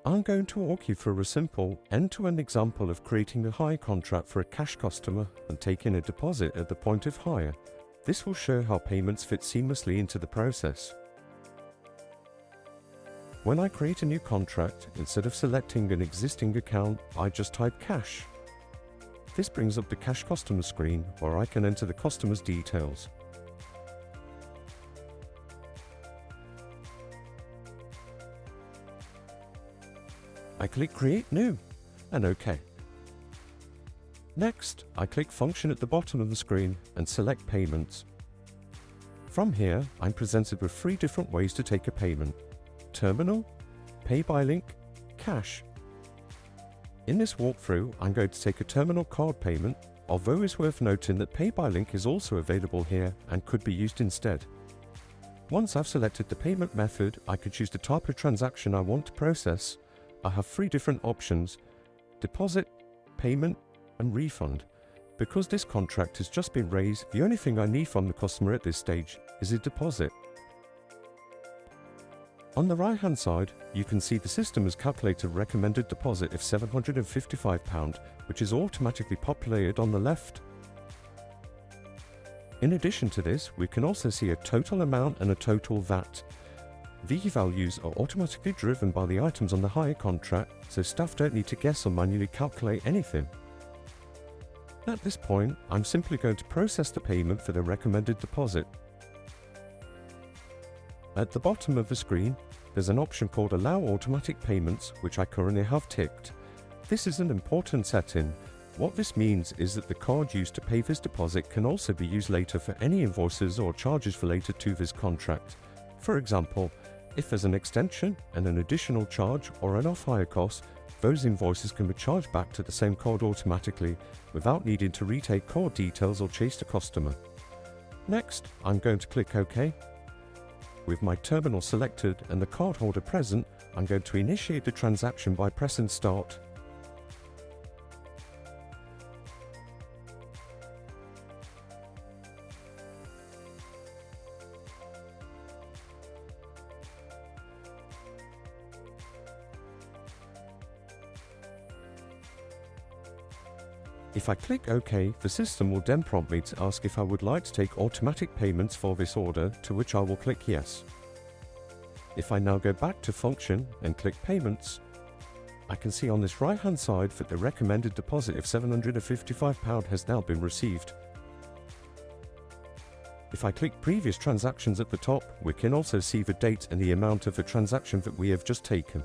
I'm going to walk you through a simple end-to-end example of creating a hire contract for a cash customer and taking a deposit at the point of hire. This will show how payments fit seamlessly into the process. When I create a new contract, instead of selecting an existing account, I just type cash. This brings up the cash customer screen where I can enter the customer's details. I click Create New and OK. Next, I click Function at the bottom of the screen and select Payments. From here, I'm presented with 3 different ways to take a payment: Terminal, Pay by Link, Cash. In this walkthrough, I'm going to take a terminal card payment, although it's worth noting that Pay by Link is also available here and could be used instead. Once I've selected the payment method, I can choose the type of transaction I want to process. I have 3 different options: deposit, payment, and refund. Because this contract has just been raised, the only thing I need from the customer at this stage is a deposit. On the right hand side, you can see the system has calculated a recommended deposit of £755, which is automatically populated on the left. In addition to this, we can also see a total amount and a total VAT. These values are automatically driven by the items on the hire contract, so staff don't need to guess or manually calculate anything. At this point, I'm simply going to process the payment for the recommended deposit. At the bottom of the screen, there's an option called Allow Automatic Payments, which I currently have ticked. This is an important setting. What this means is that the card used to pay this deposit can also be used later for any invoices or charges related to this contract. For example, if there's an extension and an additional charge or an off-hire cost, those invoices can be charged back to the same card automatically without needing to retake card details or chase the customer. Next, I'm going to click OK. With my terminal selected and the cardholder present, I'm going to initiate the transaction by pressing Start. If I click OK, the system will then prompt me to ask if I would like to take automatic payments for this order, to which I will click Yes. If I now go back to Function and click Payments, I can see on this right hand side that the recommended deposit of £755 has now been received. If I click Previous Transactions at the top, we can also see the date and the amount of the transaction that we have just taken.